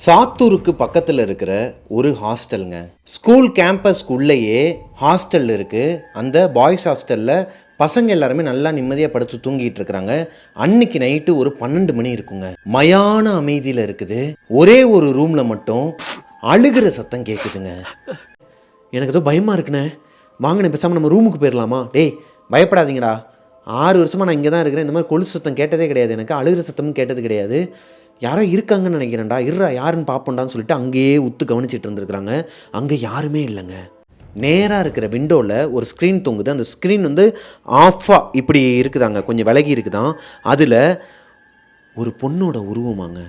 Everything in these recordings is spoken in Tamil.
சாத்தூருக்கு பக்கத்தில் இருக்கிற ஒரு ஹாஸ்டலுங்க. ஸ்கூல் கேம்பஸ்க்குள்ளேயே ஹாஸ்டல் இருக்குது. அந்த பாய்ஸ் ஹாஸ்டலில் பசங்க எல்லாருமே நல்லா நிம்மதியாக படுத்து தூங்கிட்டு இருக்கிறாங்க. அன்னைக்கு நைட்டு ஒரு 12 மணி இருக்குங்க. மயான அமைதியில் இருக்குது. ஒரே ஒரு ரூமில் மட்டும் அழுகிற சத்தம் கேட்குதுங்க. எனக்கு ஏதோ பயமாக இருக்குண்ணே, வாங்கினே பேசாமல் நம்ம ரூமுக்கு போயிடலாமா? டேய் பயப்படாதீங்கடா, 6 வருஷமாக நான் இங்கே தான் இருக்கிறேன், இந்த மாதிரி கொலுசு சத்தம் கேட்டதே கிடையாது, எனக்கு அழுகிற சத்தமும் கேட்டது கிடையாது, யாரோ இருக்காங்கன்னு நினைக்கிறேன்டா, இருறா யாருன்னு பார்ப்போண்டான்னு சொல்லிட்டு அங்கேயே உத்து கவனிச்சிட்டு இருந்துருக்குறாங்க. அங்கே யாருமே இல்லைங்க. நேராக இருக்கிற விண்டோவில் ஒரு ஸ்க்ரீன் தொங்குது. அந்த ஸ்க்ரீன் வந்து ஆஃபாக இப்படி இருக்குதாங்க, கொஞ்சம் விலகி இருக்குதான். அதில் ஒரு பொண்ணோட உருவமாங்க.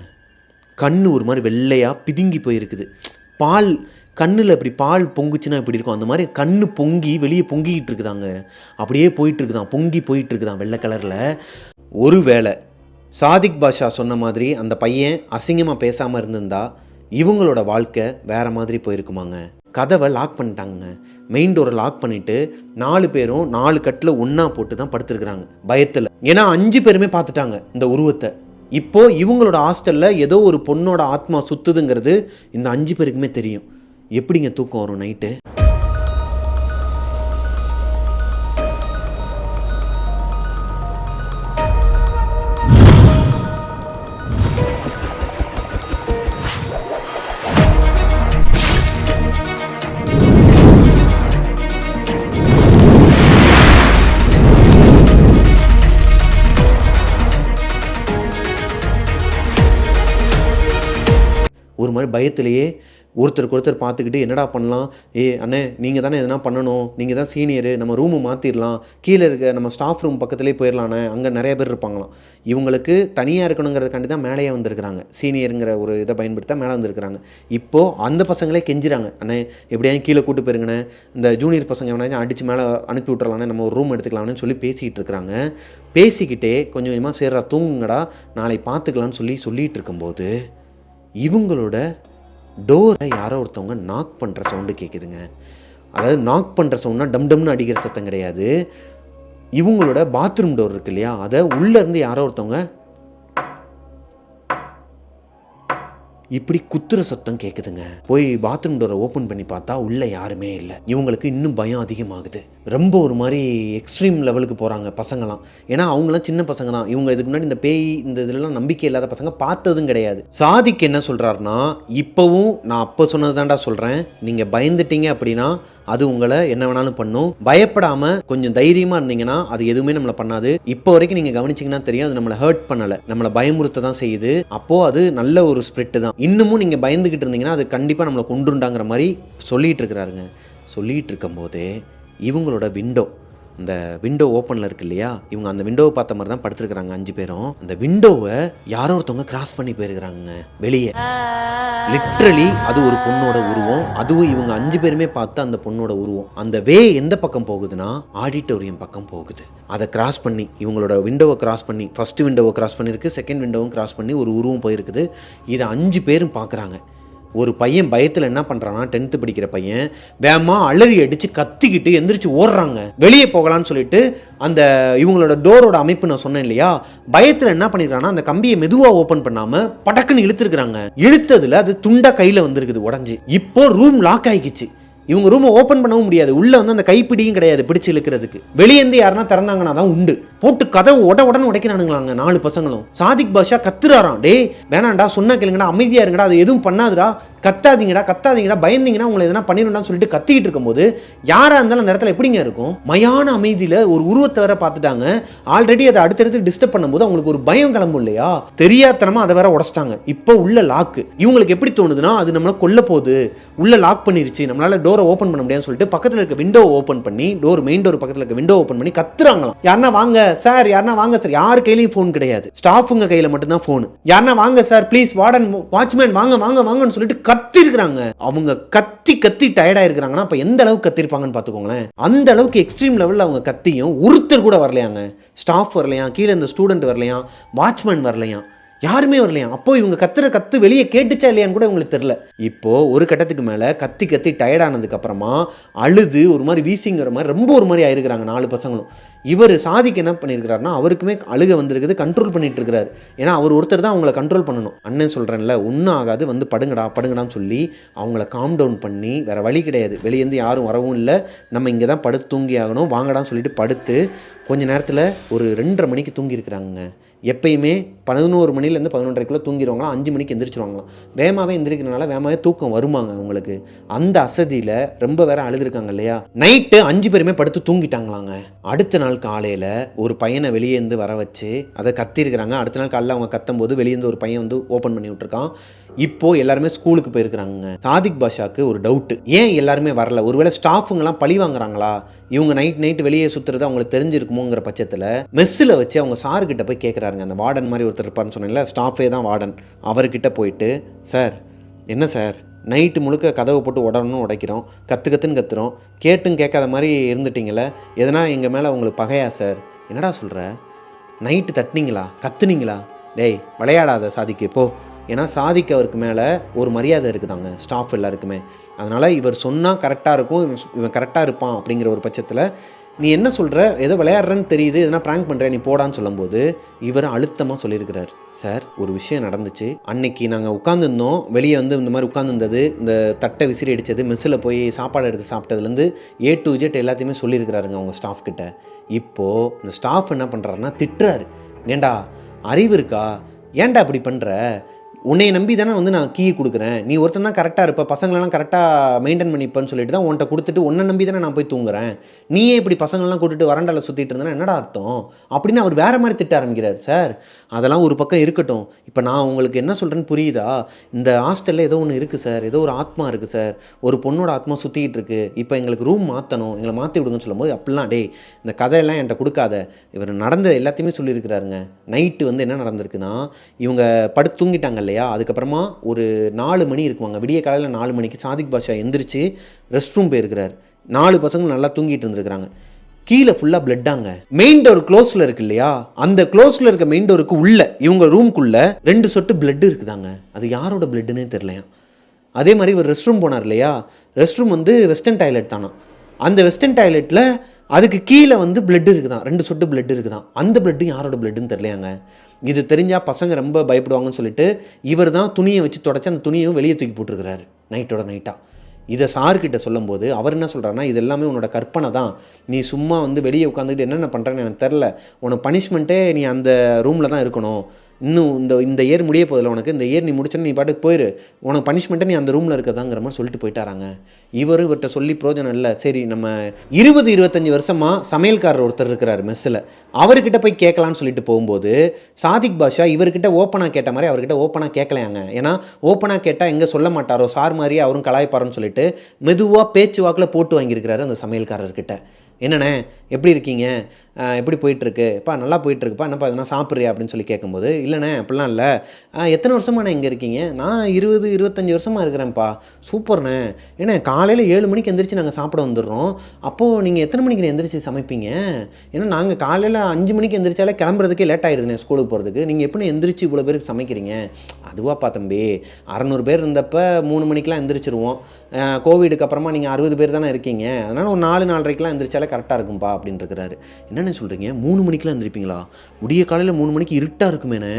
கண்ணு ஒரு மாதிரி வெள்ளையாக பிதுங்கி போயிருக்குது. பால் கண்ணில் இப்படி பால் பொங்குச்சுன்னா இப்படி இருக்கும், அந்த மாதிரி கண்ணு பொங்கி வெளியே பொங்கிக்கிட்டு இருக்குதாங்க. அப்படியே போயிட்டுருக்குதான், பொங்கி போயிட்டுருக்குதான் வெள்ளை கலரில். ஒரு வேளை சாதிக் பாஷா சொன்ன மாதிரி அந்த பையன் அசிங்கமாக பேசாமல் இருந்திருந்தா இவங்களோட வாழ்க்கை வேறு மாதிரி போயிருக்குமாங்க. கதவை லாக் பண்ணிட்டாங்க. மெயின் டோரை லாக் பண்ணிவிட்டு 4 பேரும் 4 கட்டில் ஒன்றா போட்டு தான் படுத்துருக்குறாங்க பயத்தில். ஏன்னா 5 பேருமே பார்த்துட்டாங்க இந்த உருவத்தை. இப்போது இவங்களோட ஹாஸ்டலில் ஏதோ ஒரு பொண்ணோட ஆத்மா சுற்றுதுங்கிறது இந்த 5 பேருக்குமே தெரியும். எப்படிங்க தூக்கம் வரும் நைட்டு? ஒரு மாதிரி பயத்திலேயே ஒருத்தருக்கு ஒருத்தர் பார்த்துக்கிட்டு என்னடா பண்ணலாம், அண்ணே நீங்கள் தானே எதனா பண்ணணும், நீங்கள் தான் சீனியரு, நம்ம ரூமு மாற்றிடலாம், கீழே இருக்க நம்ம ஸ்டாஃப் ரூம் பக்கத்துலேயே போயிடலாண்ணே, அங்கே நிறைய பேர் இருப்பாங்களாம். இவங்களுக்கு தனியாக இருக்கணுங்கிறதுக்காண்டி தான் மேலேயே வந்திருக்கிறாங்க. சீனியருங்கிற ஒரு இதை பயன்படுத்த மேலே வந்திருக்கிறாங்க. இப்போது அந்த பசங்களே கெஞ்சுறாங்க, அண்ணே எப்படியாவது கீழே கூட்டு போயிருங்கண்ணே, இந்த ஜூனியர் பசங்க எவனாச்சும் அடித்து மேலே அனுப்பி விட்றலாண்ணே, நம்ம ஒரு ரூம் எடுத்துக்கலாம்னு சொல்லி பேசிக்கிட்டு இருக்கிறாங்க. பேசிக்கிட்டே கொஞ்சம் கொஞ்சமாக சேர்றா தூங்குங்கடா நாளை பார்த்துக்கலான்னு சொல்லிகிட்டு இருக்கும்போது இவங்களோட டோரை யாரோ ஒருத்தவங்க நாக் பண்ணுற சவுண்டு கேட்குதுங்க. அதாவது நாக் பண்ணுற சவுண்ட்னா டம் டம்னு அடிக்கிற சத்தம் கிடையாது. இவங்களோட பாத்ரூம் டோர் இருக்கு இல்லையா, அதை உள்ளேருந்து யாரோ ஒருத்தவங்க இப்படி குத்துற சத்தம் கேட்குதுங்க. போய் பாத்ரூம் டோரை ஓப்பன் பண்ணி பார்த்தா உள்ளே யாருமே இல்லை. இவங்களுக்கு இன்னும் பயம் அதிகமாகுது. ரொம்ப ஒரு மாதிரி எக்ஸ்ட்ரீம் லெவலுக்கு போகிறாங்க பசங்களாம். ஏன்னா அவங்களாம் சின்ன பசங்க தான். இவங்க இதுக்கு முன்னாடி இந்த பேய் இந்த இதெல்லாம் நம்பிக்கை இல்லாத பசங்க பார்த்ததும் கிடையாது. சாதிக் என்ன சொல்கிறாருன்னா, இப்போவும் நான் அப்போ சொன்னது தான்டா சொல்கிறேன், நீங்கள் பயந்துட்டீங்க அப்படின்னா அது உங்களை என்ன வேணாலும் பண்ணும். பயப்படாமல் கொஞ்சம் தைரியமாக இருந்தீங்கன்னா அது எதுவுமே நம்மளை பண்ணாது. இப்போ வரைக்கும் நீங்கள் கவனிச்சிங்கன்னா தெரியும், அது நம்மளை ஹர்ட் பண்ணலை, நம்மளை பயமுறுத்த தான் செய்யுது. அப்போது அது நல்ல ஒரு ஸ்பிரிட்டு தான். இன்னமும் நீங்கள் பயந்துக்கிட்டு இருந்தீங்கன்னா அது கண்டிப்பாக நம்மளை கொண்டுண்டாங்கிற மாதிரி சொல்லிகிட்டு இருக்கிறாருங்க. சொல்லிகிட்டு இருக்கும்போதே இவங்களோட அந்த விண்டோ ஓப்பனில் இருக்கு இல்லையா, இவங்க அந்த விண்டோவை பார்த்த மாதிரி தான் படுத்துருக்குறாங்க 5 பேரும். அந்த விண்டோவை யாரோ ஒருத்தவங்க கிராஸ் பண்ணி போயிருக்கிறாங்க வெளியே. லிட்ரலி அது ஒரு பொண்ணோட உருவம். அதுவும் இவங்க 5 பேருமே பார்த்து அந்த பொண்ணோட உருவம். அந்த எந்த பக்கம் போகுதுன்னா ஆடிட்டோரியம் பக்கம் போகுது. அதை கிராஸ் பண்ணி இவங்களோட விண்டோவை கிராஸ் பண்ணி, ஃபர்ஸ்ட் விண்டோவை கிராஸ் பண்ணியிருக்கு, செகண்ட் விண்டோவும் கிராஸ் பண்ணி ஒரு உருவம் போயிருக்குது. இதை 5 பேரும் பார்க்குறாங்க. ஒரு பையன் பயத்தில் என்ன பண்ணுறான்னா, 10th படிக்கிற பையன் வேகமா அலறி அடித்து கத்திக்கிட்டு எந்திரிச்சு ஓடுறாங்க வெளியே போகலான்னு சொல்லிட்டு. அந்த இவங்களோட டோரோட அமைப்பு நான் சொன்னேன் இல்லையா, பயத்தில் என்ன பண்ணிருக்காங்கன்னா அந்த கம்பியை மெதுவாக ஓப்பன் பண்ணாமல் படக்குன்னு இழுத்துருக்குறாங்க. இழுத்ததில் அது துண்டா கையில் வந்திருக்குது உடஞ்சி. இப்போ ரூம் லாக் ஆகிக்கிச்சு. இவங்க ரூமை ஓப்பன் பண்ணவும் முடியாது. உள்ளே வந்து அந்த கைப்பிடியும் கிடையாது பிடிச்சி இழுக்கிறதுக்கு. வெளியேந்து யாருன்னா திறந்தாங்கன்னா தான் உண்டு. போட்டு கதவு உடனே உடைக்கிறானுங்களாங்க 4 பசங்களும். சாதிக் பாஷா கத்துறாராம், டே வேணாண்டா, சொன்னா கேளுங்கடா, அமைதியா இருங்கடா, அது எதுவும் பண்ணாதுடா, கத்தாதீங்கடா, பயந்தீங்கன்னா உங்களை எதனா பண்ணிடும்டான்னு சொல்லிட்டு கத்திக்கிட்டு இருக்கும்போது யாரா இருந்தாலும் அந்த இடத்துல எப்படிங்க இருக்கும்? மயான அமைதியில் ஒரு உருவத்தை வேற பார்த்துட்டாங்க. ஆல்ரெடி அதை அடுத்தடுத்து டிஸ்டர்ப் பண்ணும்போது அவங்களுக்கு ஒரு பயம் கிளம்பும் இல்லையா, தெரியாதனமா அதை வேற உடைச்சிட்டாங்க. இப்போ உள்ள லாக்கு இவங்களுக்கு எப்படி தோணுதுன்னா, அது நம்மளை கொல்ல போகுது, உள்ள லாக் பண்ணிருச்சு, நம்மளால டோரை ஓப்பன் பண்ண முடியாதுன்னு சொல்லிட்டு பக்கத்தில் இருக்க விண்டோ ஓப்பன் பண்ணி, மெயின் டோர் பக்கத்தில் இருக்க விண்டோ ஓப்பன் பண்ணி கத்துறாங்களாம். யாருன்னா வாங்க சார், யாருன்னா வாங்க சார். யார் கையிலையும் ஃபோன் கிடையாது, ஸ்டாஃபுங்க கையில மட்டும்தான் ஃபோன். யாருன்னா வாங்க சார் ப்ளீஸ், வார்டன் வாட்ச்மேன் வாங்க வாங்க வாங்கன்னு சொல்லிட்டு கத்தி இருக்கிறாங்க. அவங்க கத்தி டயர்டா இருக்கிறாங்கன்னா அப்ப எந்த அளவுக்கு கத்திருப்பாங்கன்னு பாத்துக்கோங்களேன். அந்த அளவுக்கு எக்ஸ்ட்ரீம் லெவல்ல அவங்க கத்தியும் ஒருத்தர் கூட வரலையாங்க. ஸ்டாஃப் வரலையா, கீழே இந்த ஸ்டூடெண்ட் வரலையா, வாட்ச்மேன் வரலையா. யாருமே வரலையா. அப்போ இவங்க கத்துற கத்து வெளியே கேட்டுச்சா இல்லையான்னு கூட உங்களுக்கு தெரியல. இப்போ ஒரு கட்டத்துக்கு மேலே கத்தி கத்தி டயர்டானதுக்கு அப்புறமா அழுது ஒரு மாதிரி வீசிங்கிற மாதிரி ரொம்ப ஒரு மாதிரி ஆயிருக்கிறாங்க 4 பசங்களும். இவர் சாதிக்கு என்ன பண்ணியிருக்கிறாருன்னா, அவருக்குமே அழுக வந்திருக்குது, கண்ட்ரோல் பண்ணிட்டு இருக்கிறாரு. ஏன்னா அவர் ஒருத்தர் தான் அவங்கள கண்ட்ரோல் பண்ணணும். அண்ணன் சொல்கிறேன்ல, ஒன்றும் ஆகாது, வந்து படுங்கடான்னு சொல்லி அவங்கள காம் டவுன் பண்ணி, வேறு வழி கிடையாது, வெளியேருந்து யாரும் வரவும் இல்லை, நம்ம இங்கே தான் படுத்து தூங்கி ஆகணும், வாங்கடான்னு சொல்லிட்டு படுத்து கொஞ்ச நேரத்தில் ஒரு 2:30 மணிக்கு தூங்கியிருக்கிறாங்க. எப்பயுமே 11 மணிலேருந்து 11:30க்குள்ளே தூங்கிடுவாங்களாம், 5 மணிக்கு எந்திரிச்சிருவாங்களாம். வேகமாகவே எந்திரிக்கிறனால வேகமாகவே தூக்கம் வருமாங்க அவங்களுக்கு. அந்த அசதியில் ரொம்ப வேற அழுதுருக்காங்க இல்லையா. நைட்டு 5 பேருமே படுத்து தூங்கிட்டாங்களாங்க. அடுத்த நாள் காலையில் ஒரு பையனை வெளியேந்து வர வச்சு அதை கத்திருக்கிறாங்க. அடுத்த நாள் காலையில் அவங்க கத்தும்போது வெளியேந்து ஒரு பையன் வந்து ஓப்பன் பண்ணி விட்டுருக்கான். இப்போ எல்லாருமே ஸ்கூலுக்கு போயிருக்கிறாங்க. சாதிக் பாஷாக்கு ஒரு டவுட்டு, ஏன் எல்லாருமே வரல, ஒருவேளை ஸ்டாஃபுங்கெல்லாம் பழி வாங்குறாங்களா, இவங்க நைட் வெளியே சுற்றுறது அவங்களுக்கு தெரிஞ்சிருக்குமோங்கிற பட்சத்தில் மெஸ்ஸில் வச்சு அவங்க சார்கிட்ட போய் கேட்குறாருங்க. அந்த வார்டன் மாதிரி ஒருத்தர் இருப்பார்னு சொன்னீங்களா, ஸ்டாஃபே தான் வார்டன். அவர்கிட்ட போயிட்டு, சார் என்ன சார் நைட்டு முழுக்க கதவை போட்டு உடைக்கிறோம், கத்துன்னு கத்துறோம், கேட்டும் கேட்காத மாதிரி இருந்துட்டீங்களே, எதனா எங்கள் மேலே உங்களுக்கு பகையா சார்? என்னடா சொல்கிற, நைட்டு தட்டினீங்களா, கத்துனீங்களா? டேய் விளையாடாத சாதிக்கு போ. ஏன்னா சாதிக்கு அவருக்கு மேலே ஒரு மரியாதை இருக்குதாங்க ஸ்டாஃப் எல்லாருக்குமே. அதனால் இவர் சொன்னால் கரெக்டாக இருக்கும், இவன் கரெக்டாக இருப்பான் அப்படிங்கிற ஒரு பட்சத்தில், நீ என்ன சொல்கிற, ஏதோ விளையாடுறேன்னு தெரியுது, எதனா ப்ராங்க் பண்ணுற, நீ போடான்னு சொல்லும்போது இவர் அழுத்தமாக சொல்லியிருக்கிறார். சார் ஒரு விஷயம் நடந்துச்சு, அன்னைக்கு நாங்கள் உட்காந்துருந்தோம், வெளியே வந்து இந்த மாதிரி உட்காந்துருந்தது, இந்த தட்டை விசிறி அடித்தது, மெஸ்ஸில் போய் சாப்பாடு எடுத்து சாப்பிட்டதுலேருந்து A to Z எல்லாத்தையுமே சொல்லியிருக்கிறாருங்க அவங்க ஸ்டாஃப் கிட்ட. இப்போது இந்த ஸ்டாஃப் என்ன பண்ணுறாருன்னா திட்டுறாரு. ஏண்டா அறிவு இருக்கா, ஏன்டா அப்படி பண்ணுற, உன்னை நம்பி தானே வந்து நான் கீ கொடுக்குறேன், நீ ஒருத்தன் தான் கரெக்டாக இருப்ப, பசங்களெல்லாம் கரெக்டாக மெயின்டைன் பண்ணிப்பேன்னு சொல்லிட்டு தான் உன்ட்ட கொடுத்துட்டு உன்னை நம்பி தானே நான் போய் தூங்குறேன், நீயே இப்படி பசங்களெலாம் கூட்டிட்டு வராண்டாவில் சுற்றிட்டு இருந்தேன்னா என்னடா அர்த்தம் அப்படின்னு அவர் வேறு மாதிரி திட்ட ஆரம்பிக்கிறார். சார் அதெல்லாம் ஒரு பக்கம் இருக்கட்டும், இப்போ நான் உங்களுக்கு என்ன சொல்கிறேன்னு புரியுதா, இந்த ஹாஸ்டலில் ஏதோ ஒன்று இருக்குது சார், ஏதோ ஒரு ஆத்மா இருக்குது சார், ஒரு பொண்ணோட ஆத்மா சுற்றிக்கிட்டு இருக்குது, இப்போ எங்களுக்கு ரூம் மாற்றணும், எங்களை மாற்றி விடுங்கன்னு சொல்லும்போது, அப்படிலாம் டேய் இந்த கதையெல்லாம் என்கிட்ட கொடுக்காத, இவர் நடந்த எல்லாத்தையுமே சொல்லியிருக்கிறாருங்க. நைட்டு வந்து என்ன நடந்திருக்குன்னா, இவங்க படுத்து தூங்கிட்டாங்க இல்லையா, அதுக்கப்புறமா ஒரு 4 மணி இருக்குவாங்க, விடிய காலையில் 4 மணிக்கு சாதிக் பாஷா எந்திரிச்சு ரெஸ்ட் ரூம் போயிருக்கிறார். 4 பசங்க நல்லா தூங்கிட்டு இருந்திருக்கிறாங்க. கீழே ஃபுல்லாக பிளட்டாங்க. மெயின் டோர் க்ளோஸில் இருக்கு இல்லையா, அந்த க்ளோஸில் இருக்க மெயின் டோருக்கு உள்ள இவங்க ரூம்குள்ளே 2 சொட்டு பிளட் இருக்குதாங்க. அது யாரோட பிளட்டுன்னே தெரியலையா. அதே மாதிரி ஒரு ரெஸ்ட் ரூம் போனார் இல்லையா, ரெஸ்ட் ரூம் வந்து வெஸ்டர்ன் டாய்லெட் தானா, அந்த வெஸ்டர்ன் டாய்லெட்டில் அதுக்கு கீழே வந்து பிளட் இருக்குதான், 2 சொட்டு பிளட் இருக்குதான். அந்த பிளட்டு யாரோட பிளட்டுன்னு தெரியலையாங்க. இது தெரிஞ்சால் பசங்க ரொம்ப பயப்படுவாங்கன்னு சொல்லிட்டு இவர் தான் துணியை வச்சு தொடச்சி அந்த துணியும் வெளியே தூக்கி போட்டிருக்கிறாரு நைட்டோட நைட்டாக. இதை சார்கிட்ட சொல்லும்போது அவர் என்ன சொல்கிறாருன்னா, இது எல்லாமே உன்னோட கற்பனை தான், நீ சும்மா வந்து வெளியே உட்காந்துக்கிட்டு என்னென்ன பண்ணுறேன்னு எனக்கு தெரில, உனக்கு பனிஷ்மெண்ட்டே நீ அந்த ரூமில் தான் இருக்கணும், இன்னும் இந்த இயர் முடிய போதில்லை உனக்கு, இந்த இயர் நீ முடிச்சோன்னு நீ பாட்டுக்கு போயிரு, உனக்கு பனிஷ்மெண்ட்டை நீ அந்த ரூமில் இருக்கதாங்கிற மாதிரி சொல்லிட்டு போயிட்டாராங்க. இவர்கிட்ட சொல்லி பிரோஜனம் இல்லை. சரி நம்ம 20-25 வருஷமாக சமையல்காரர் ஒருத்தர் இருக்கிறார் மெஸ்ஸில், அவர்கிட்ட போய் கேட்கலான்னு சொல்லிட்டு போகும்போது சாதிக் பாஷா இவர்கிட்ட ஓப்பனாக கேட்ட மாதிரி அவர்கிட்ட ஓப்பனாக கேட்கலையாங்க. ஏன்னா ஓப்பனாக கேட்டால் எங்கே சொல்ல மாட்டாரோ, சார் மாதிரியே அவரும் கலாய்ப்பாருன்னு சொல்லிட்டு மெதுவாக பேச்சு வாக்கில் போட்டு வாங்கியிருக்கிறாரு அந்த சமையல்காரர்கிட்ட. என்னண்ணே எப்படி இருக்கீங்க, எப்படி போயிட்டுருக்கு, எப்பா நல்லா போயிட்டுருக்குப்பா, என்னப்பா எதனா சாப்பிட்றியா அப்படின்னு சொல்லி கேட்கும்போது, இல்லைண்ணே அப்படிலாம் இல்லை, எத்தனை வருஷமாண்ணே இங்கே இருக்கீங்க, நான் 20-25 வருஷமாக இருக்கிறேன்ப்பா. சூப்பர்ண்ணே, ஏன்னா காலையில் 7 மணிக்கு எந்திரிச்சு நாங்கள் சாப்பிட வந்துடுறோம், அப்போது நீங்கள் எத்தனை மணிக்கு எந்திரிச்சு சமைப்பீங்க, ஏன்னா நாங்கள் காலையில் 5 மணிக்கு எந்திரிச்சாலே கிளம்புறதுக்கே லேட் ஆகிடுதுண்ணே ஸ்கூலுக்கு போகிறதுக்கு, நீங்கள் எப்படி எந்திரிச்சு இவ்வளோ பேருக்கு சமைக்கிறீங்க. அதுவாப்பா தம்பி, 600 பேர் இருந்தப்போ 3 மணிக்கெலாம் எந்திரிச்சிருவோம், கோவிடுக்கு அப்புறமா நீங்கள் 60 பேர் தானே இருக்கீங்க, அதனால் ஒரு 4-4:30க்கெலாம் எந்திரிச்சாலே கரெக்டாக இருக்கும்பா அப்படின்னு இருக்கிறாரு. என்னென்னு சொல்கிறீங்க, 3 மணிக்கெலாம் எந்திரிப்பீங்களா, விடிய காலையில் 3 மணிக்கு இருட்டாக இருக்குமேனே,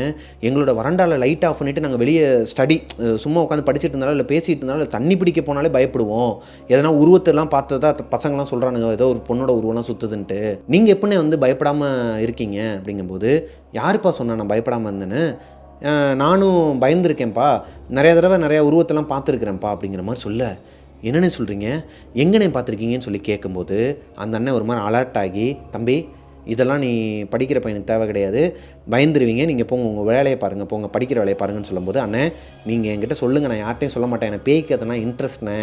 எங்களோட வராண்டாவில் லைட் ஆஃப் பண்ணிவிட்டு நாங்கள் வெளியே ஸ்டடி சும்மா உட்காந்து படிச்சுட்டு இருந்தாலும் இல்லை பேசிகிட்டு இருந்தாலும் இல்லை தண்ணி பிடிக்க போனாலே பயப்படுவோம், எதனா உருவத்தெல்லாம் பார்த்ததா பசங்களாம் சொல்கிறானுங்க ஏதோ ஒரு பொண்ணோட உருவம்லாம் சுற்றுதுன்ட்டு, நீங்கள் எப்படின்னே வந்து பயப்படாமல் இருக்கீங்க அப்படிங்கும்போது, யாருப்பா சொன்னா நான் பயப்படாமல் இருந்தேன்னு, நானும் பயந்துருக்கேன்ப்பா, நிறையா தடவை நிறையா உருவத்தெல்லாம் பார்த்துருக்குறேன்ப்பா அப்படிங்கிற மாதிரி சொல்ல, என்னென்ன சொல்கிறீங்க, எங்கனே பார்த்துருக்கீங்கன்னு சொல்லி கேட்கும்போது அந்த அண்ணன் ஒரு மாதிரி அலர்ட் ஆகி, தம்பி இதெல்லாம் நீ படிக்கிற பையனுக்கு தேவை கிடையாது, பயந்துருவீங்க, நீங்கள் போங்க உங்கள் வேலையை பாருங்கள், போங்க படிக்கிற வேலையை பாருங்கன்னு சொல்லும்போது, அண்ணன் நீங்கள் என்கிட்ட சொல்லுங்கள், நான் யார்ட்டையும் சொல்ல மாட்டேன், எனக்கு பேய்க்கு எதனா இன்ட்ரெஸ்ட்ண்ணே,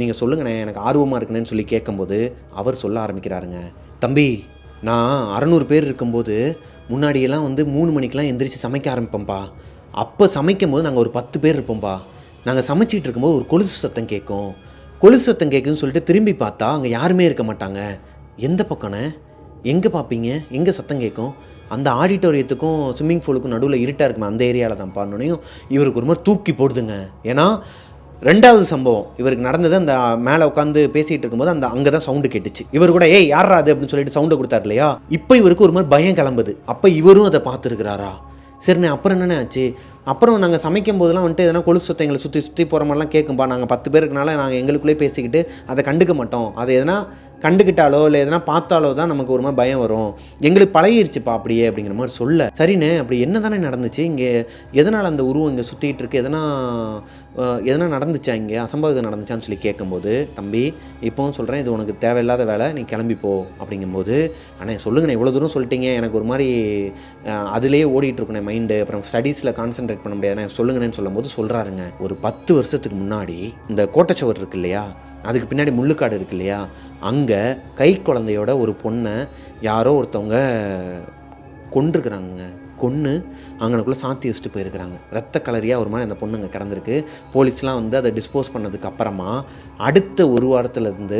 நீங்கள் சொல்லுங்கண்ணே எனக்கு ஆர்வமாக இருக்குன்னு சொல்லி கேட்கும்போது அவர் சொல்ல ஆரம்பிக்கிறாருங்க, தம்பி நான் 600 பேர் இருக்கும்போது முன்னாடியெல்லாம் வந்து 3 மணிக்கெலாம் எந்திரிச்சு சமைக்க ஆரம்பிப்போம்ப்பா, அப்போ சமைக்கும் போது நாங்கள் ஒரு 10 பேர் இருப்போம்ப்பா, நாங்கள் சமைச்சிட்டு இருக்கும்போது ஒரு கொலுசு சத்தம் கேட்கும், கொலுசு சத்தம் கேட்குன்னு சொல்லிட்டு திரும்பி பார்த்தா அங்கே யாருமே இருக்க மாட்டாங்க, எந்த பக்கம்ண்ணே, எங்கே பார்ப்பீங்க, எங்கே சத்தம் கேட்கும்? அந்த ஆடிட்டோரியத்துக்கும் ஸ்விம்மிங் பூலுக்கும் நடுவில் இருட்டாக இருக்குமே அந்த ஏரியாவில் தான் பாருனையும் இவருக்கு ஒரு மாதிரி தூக்கி போடுதுங்க. ஏன்னா 2வது சம்பவம் இவருக்கு நடந்தது அந்த மேலே உட்காந்து பேசிகிட்டு இருக்கும்போது அங்கே தான் சவுண்டு கேட்டுச்சு. இவர் கூட ஏய் யாரா அது அப்படின்னு சொல்லிட்டு சவுண்டை கொடுத்தாரு இல்லையா, இப்போ இவருக்கு ஒரு மாதிரி பயம் கிளம்புது. அப்போ இவரும் அதை பார்த்துருக்கிறாரா? சரிண்ணே அப்புறம் என்னென்ன ஆச்சு? அப்புறம் நாங்கள் சமைக்கும் போதெல்லாம் வந்துட்டு எதனா கொலுசு சத்தம் எங்களை சுற்றி போகிற மாதிரிலாம் கேட்கும்பா. நாங்கள் 10 பேருக்குனால நாங்கள் எங்களுக்குள்ளே பேசிக்கிட்டு அதை கண்டுக்க மாட்டோம். அதை எதனா கண்டுக்கிட்டாலோ இல்லை எதனா பார்த்தாலோ தான் நமக்கு ஒரு மாதிரி பயம் வரும். எங்களுக்கு பழகிருச்சுப்பா அப்படியே அப்படிங்கிற மாதிரி சொல்ல. சரிண்ணே அப்படி என்ன தானே நடந்துச்சு இங்கே? எதனால் அந்த உருவம் இங்கே சுற்றிட்டு இருக்கு? எதனா நடந்துச்சா இங்கே? அசம்பாவிதம் நடந்துச்சான்னு சொல்லி கேட்கும்போது, தம்பி இப்போவும் சொல்கிறேன் இது உனக்கு தேவையில்லாத வேலை, நீ கிளம்பிப்போ அப்படிங்கும்போது, அண்ணே சொல்லுங்கண்ணே இவ்வளோ தூரம் சொல்லிட்டீங்க, எனக்கு ஒரு மாதிரி அதிலே ஓடிட்டுருக்குண்ணே மைண்டு, அப்புறம் ஸ்டடீஸில் கான்சென்ட்ரேட் பண்ண முடியாதுண்ணே சொல்லுங்கண்ணேன்னு சொல்லும்போது சொல்கிறாருங்க, ஒரு 10 வருஷத்துக்கு முன்னாடி இந்த கோட்டைச்சுவர் இருக்கு இல்லையா, அதுக்கு பின்னாடி முள்ளுக்காடு இருக்கு இல்லையா, அங்கே கை குழந்தையோட ஒரு பொண்ணை யாரோ ஒருத்தவங்க கொண்டிருக்கிறாங்க. கொன்று அங்கனக்குள்ளே சாத்தி வச்சுட்டு போயிருக்கிறாங்க. ரத்த கலரியாக ஒரு மாதிரி அந்த பொண்ணுங்க கிடந்திருக்கு. போலீஸ்லாம் வந்து அதை டிஸ்போஸ் பண்ணதுக்கு அப்புறமா அடுத்த ஒரு வாரத்துலேருந்து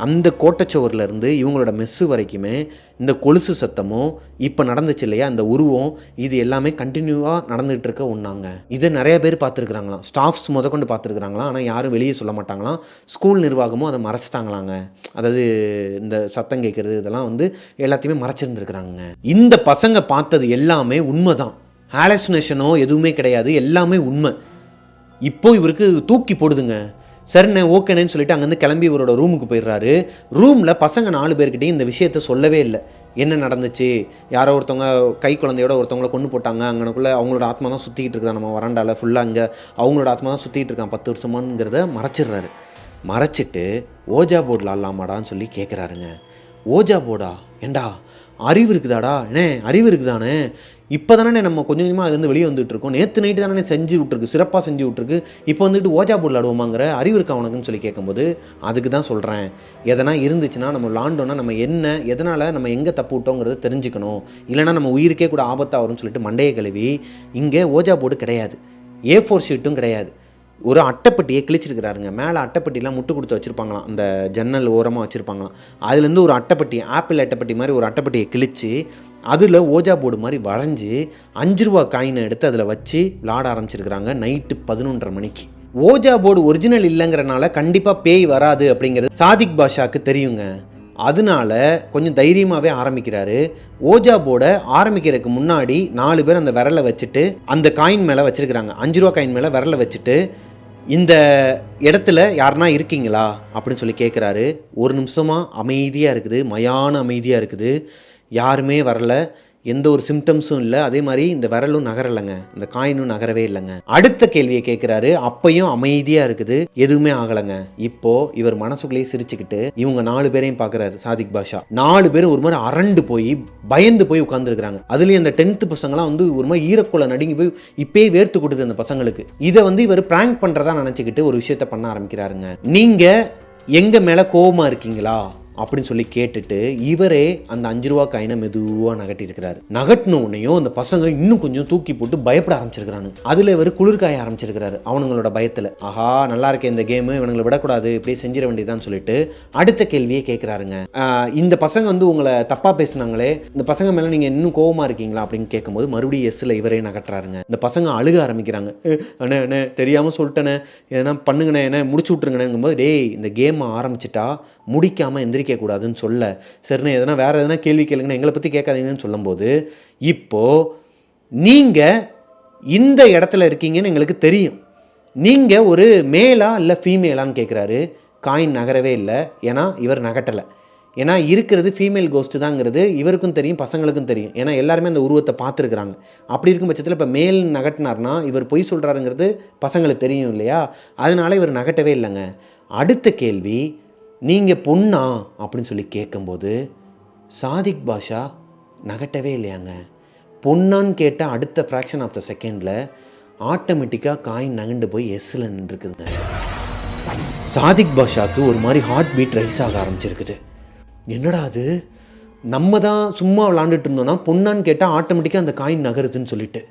அந்த கோட்டைச்சுவர்லேருந்து இவங்களோட மெஸ்ஸு வரைக்குமே இந்த கொலுசு சத்தமும் இப்போ நடந்துச்சு இல்லையா அந்த உருவம், இது எல்லாமே கண்டினியூவாக நடந்துகிட்டு இருக்க ஒன்றாங்க. இதை நிறைய பேர் பார்த்துருக்குறாங்களாம், ஸ்டாஃப்ஸ் முதற்கொண்டு பார்த்துருக்குறாங்களாம். ஆனால் யாரும் வெளியே சொல்ல மாட்டாங்களாம். ஸ்கூல் நிர்வாகமும் அதை மறைச்சிட்டாங்களாங்க. அதாவது இந்த சத்தம் கேட்குறது இதெல்லாம் வந்து எல்லாத்தையுமே மறைச்சிருந்துருக்குறாங்க. இந்த பசங்க பார்த்தது எல்லாமே உண்மை தான், ஹாலுசினேஷனோ எதுவுமே கிடையாது, எல்லாமே உண்மை. இப்போ இவருக்கு தூக்கி போடுதுங்க. சரிண்ணே ஓகேனேன்னு சொல்லிட்டு அங்கேருந்து கிளம்பி இவரோட ரூமுக்கு போயிடுறாரு. ரூமில் பசங்க 4 பேர்கிட்டையும் இந்த விஷயத்த சொல்லவே இல்லை. என்ன நடந்துச்சு, யாரோ ஒருத்தவங்க கை குழந்தையோட ஒருத்தவங்கள கொண்டு போட்டாங்க, அங்கனக்குள்ளே அவங்களோட ஆத்மா தான் சுற்றிக்கிட்டு இருக்குதா நம்ம வராண்டாவில் ஃபுல்லாக, அங்கே அவங்களோட ஆத்மா தான் சுற்றிக்கிட்டு இருக்கான் 10 வருஷமாங்கிறத மறைச்சிடுறாரு. மறைச்சிட்டு ஓஜா போர்டில் ஆடலாமாடான்னு சொல்லி கேட்குறாருங்க. ஓஜா போர்டா? ஏண்டா அறிவு இருக்குதாடா? என்ன அறிவு இருக்குதானே? இப்போ தானே நம்ம கொஞ்சம் கொஞ்சமாக அதுலேருந்து வெளியே வந்துட்டு இருக்கோம். நேற்று நைட்டு தானே செஞ்சு விட்ருக்கு, சிறப்பாக செஞ்சு விட்ருக்கு. இப்போ வந்துட்டு ஓஜா போர்டில் ஆடுவோமாங்கிற அறிவு இருக்கா உனக்குன்னு சொல்லி கேட்கும்போது, அதுக்கு தான் சொல்கிறேன், எதனா இருந்துச்சுன்னா நம்ம விளாண்டோன்னா நம்ம என்ன எதனால் நம்ம எங்கே தப்பு விட்டோங்கிறத தெரிஞ்சுக்கணும், இல்லைனா நம்ம உயிருக்கே கூட ஆபத்தாக வரும்னு சொல்லிட்டு மண்டையை கழுவி, இங்கே ஓஜா போர்டு கிடையாது, A4 ஷீட்டும் கிடையாது, ஒரு அட்டைப்பட்டியை கிழிச்சிருக்கிறாருங்க. மேலே அட்டைப்பட்டிலாம் முட்டு கொடுத்து வச்சுருப்பாங்களாம், அந்த ஜன்னல் ஓரமாக வச்சுருப்பாங்களாம். அதுலேருந்து ஒரு அட்டைப்பட்டி, ஆப்பிள் அட்டைப்பட்டி மாதிரி ஒரு அட்டைப்பட்டியை கிழித்து அதில் ஓஜா போர்டு மாதிரி வரைஞ்சி 5 ரூபா காயினை எடுத்து அதில் வச்சு விளாட ஆரம்பிச்சிருக்கிறாங்க நைட்டு 11:30 மணிக்கு. ஓஜா போர்டு ஒரிஜினல் இல்லைங்கிறனால கண்டிப்பாக பேய் வராது அப்படிங்கிறது சாதிக் பாஷாவுக்கு தெரியுங்க. அதனால கொஞ்சம் தைரியமாகவே ஆரம்பிக்கிறாரு. ஓஜா போர்டை ஆரம்பிக்கிறதுக்கு முன்னாடி 4 பேர் அந்த விரலை வச்சுட்டு அந்த காயின் மேலே வச்சுருக்கிறாங்க, 5 ரூபா காயின் மேலே விரலை வச்சுட்டு, இந்த இடத்துல யாருன்னா இருக்கீங்களா அப்படின்னு சொல்லி கேட்குறாரு. ஒரு நிமிஷமாக அமைதியாக இருக்குது, மயான அமைதியாக இருக்குது, யாருமே வரல, எந்த ஒரு சிம்டம்ஸும் இல்லை. அதே மாதிரி இந்த விரலும் நகரலைங்க, இந்த காயினும் நகரவே இல்லைங்க. அடுத்த கேள்வியை கேட்குறாரு, அப்பையும் அமைதியாக இருக்குது, எதுவுமே ஆகலைங்க. இப்போது இவர் மனசுக்குள்ளேயே சிரிச்சுக்கிட்டு இவங்க 4 பேரையும் பார்க்குறாரு. சாதிக் பாஷா 4 பேர் ஒரு மாதிரி அரண்டு போய் பயந்து போய் உட்காந்துருக்குறாங்க. அதுலேயும் அந்த 10th பசங்களாம் வந்து ஒரு மாதிரி ஈரக்குள்ள நடுங்கி போய் இப்பயே வேர்த்து கொடுது அந்த பசங்களுக்கு. இதை வந்து இவர் பிராங்க் பண்ணுறதா நினச்சிக்கிட்டு ஒரு விஷயத்த பண்ண ஆரம்பிக்கிறாருங்க. நீங்கள் எங்கள் மேலே கோபமாக இருக்கீங்களா அப்படின்னு சொல்லி கேட்டுட்டு இவரே அந்த 5 ரூபா காயினை மெதுவாக நகட்டிருக்கிறாரு. நகட்டினோடனையும் அந்த பசங்க இன்னும் கொஞ்சம் தூக்கி போட்டு பயப்பட ஆரம்பிச்சிருக்கிறாங்க. அதில் இவர் குளிர்காய ஆரம்பிச்சிருக்கிறாரு அவனுங்களோட பயத்தில். ஆஹா நல்லா இருக்கே இந்த கேமு, இவனுங்களை விடக்கூடாது, இப்படியே செஞ்சிட வேண்டியதான்னு சொல்லிட்டு அடுத்த கேள்வியே கேட்குறாருங்க. இந்த பசங்க வந்து உங்களை தப்பாக பேசுனாங்களே, இந்த பசங்க மேலே நீங்கள் இன்னும் கோவமாக இருக்கீங்களா அப்படின்னு கேட்கும்போது மறுபடியும் எஸ்ஸில் இவரே நகட்டுறாருங்க. இந்த பசங்க அழுக ஆரம்பிக்கிறாங்க. அண்ணே அண்ணே தெரியாமல் சொல்லிட்டேனே, எதனா பண்ணுங்கண்ணே, என்ன முடிச்சு விட்ருங்கண்ணேங்கும்போது, டேய் இந்த கேமை ஆரம்பிச்சிட்டா முடிக்காமல் எந்திரிக்க கூடாதுன்னு சொல்ல, சரிண்ணே எதனா வேறு எதனா கேள்வி கேளுங்கண்ணே, எங்களை பற்றி கேட்காதீங்கன்னு சொல்லும்போது, இப்போது நீங்கள் இந்த இடத்துல இருக்கீங்கன்னு எங்களுக்கு தெரியும், நீங்கள் ஒரு மேலா இல்லை ஃபீமேலான்னு கேட்குறாரு. காயின் நகரவே இல்லை, ஏன்னா இவர் நகட்டலை. ஏன்னா இருக்கிறது ஃபீமேல் கோஸ்ட்டு தாங்கிறது இவருக்கும் தெரியும், பசங்களுக்கும் தெரியும். ஏன்னா எல்லாருமே அந்த உருவத்தை பார்த்துருக்குறாங்க. அப்படி இருக்கும் பட்சத்தில் இப்போ மேல் நகட்டினார்னா இவர் பொய் சொல்கிறாருங்கிறது பசங்களுக்கு தெரியும் இல்லையா, அதனால இவர் நகட்டவே இல்லைங்க. அடுத்த கேள்வி, நீங்கள் பொண்ணா அப்படின்னு சொல்லி கேட்கும்போது சாதிக் பாஷா நகட்டவே இல்லையாங்க. பொண்ணான்னு கேட்டால் அடுத்த ஃப்ராக்ஷன் ஆஃப் த செகண்டில் ஆட்டோமேட்டிக்காக காயின் நகண்டு போய் எஸ்ஸில் நின்றுருக்குதுங்க. சாதிக் பாஷாவுக்கு ஒரு மாதிரி ஹார்ட் பீட் ரைஸ் ஆக ஆரம்பிச்சிருக்குது. என்னடா அது, நம்ம தான் சும்மா விளாண்டுட்டு இருந்தோம்னா பொண்ணான்னு கேட்டால் ஆட்டோமேட்டிக்காக அந்த காயின் நகருதுன்னு சொல்லிட்டு,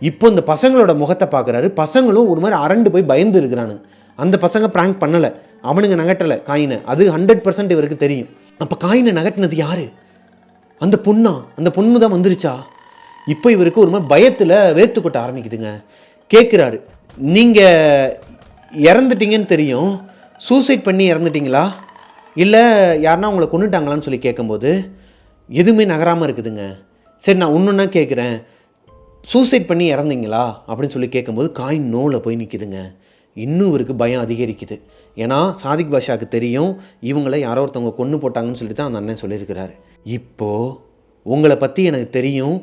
இப்போ இந்த பசங்களோட முகத்தை பார்க்குறாரு. பசங்களும் ஒரு மாதிரி அரண்டு போய் பயந்து இருக்கிறானுங்க. அந்த பசங்க ப்ராங்க் பண்ணலை, அவனுங்க நகட்டலை காயினை, அது 100% இவருக்கு தெரியும். அப்போ காயினை நகட்டினது யார் அந்த பொண்ணு தான் வந்துருச்சா? இப்போ இவருக்கு ஒரு மாதிரி பயத்தில் வேர்த்து கொட்ட ஆரம்பிக்குதுங்க. கேட்குறாரு, நீங்கள் இறந்துட்டீங்கன்னு தெரியும், சூசைட் பண்ணி இறந்துட்டீங்களா இல்லை யாருன்னா உங்களை கொண்டுட்டாங்களான்னு சொல்லி கேட்கும்போது எதுவுமே நகராமல் இருக்குதுங்க. சரி நான் ஒன்றுன்னா கேட்குறேன், சூசைட் பண்ணி இறந்தீங்களா அப்படின்னு சொல்லி கேட்கும்போது காயின் நோவில் போய் நிற்கிதுங்க. இன்னும் இவருக்கு பயம் அதிகரிக்குது. ஏன்னா சாதிக் பாஷாவுக்கு தெரியும் இவங்களை யாரோ ஒருத்தவங்க கொன்று போட்டாங்கன்னு சொல்லிட்டு தான் அந்த அண்ணன் சொல்லியிருக்கிறாரு. இப்போது உங்களை பற்றி எனக்கு தெரியும்,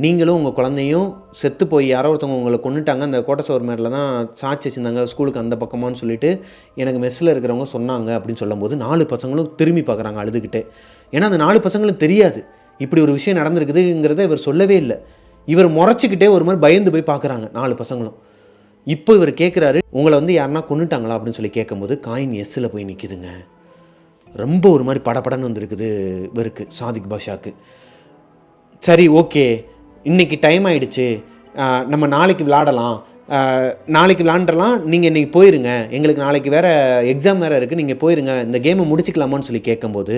நீங்களும் உங்கள் குழந்தையும் செத்து போய் யாரோ ஒருத்தவங்க உங்களை கொண்டுட்டாங்க, அந்த கோட்டசோர் மேரில் தான் சாட்சி வச்சுருந்தாங்க ஸ்கூலுக்கு அந்த பக்கமானு சொல்லிட்டு எனக்கு மெஸ்ஸில் இருக்கிறவங்க சொன்னாங்க அப்படின்னு சொல்லும்போது 4 பசங்களும் திரும்பி பார்க்குறாங்க அழுதுகிட்டே. ஏன்னா அந்த 4 பசங்களும் தெரியாது இப்படி ஒரு விஷயம் நடந்திருக்குதுங்கிறத இவர் சொல்லவே இல்லை. இவர் முறைச்சிக்கிட்டே ஒரு மாதிரி பயந்து போய் பார்க்குறாங்க 4 பசங்களும். இப்போ இவர் கேட்குறாரு, உங்களை வந்து யாருன்னா கொண்டுட்டாங்களா அப்படின்னு சொல்லி கேட்கும்போது காயின் எஸ்ஸில் போய் நிற்கிதுங்க. ரொம்ப ஒரு மாதிரி படப்படன்னு வந்துருக்குது இவருக்கு, சாதிக் பாஷாவுக்கு. சரி ஓகே, இன்றைக்கி டைம் ஆகிடுச்சு, நம்ம நாளைக்கு விளாடலாம், நாளைக்கு விளாண்டலாம், நீங்கள் இன்றைக்கி போயிருங்க, எங்களுக்கு நாளைக்கு வேறு எக்ஸாம் வேறு இருக்குது, நீங்கள் போயிருங்க, இந்த கேமை முடிச்சுக்கலாமான்னு சொல்லி கேட்கும்போது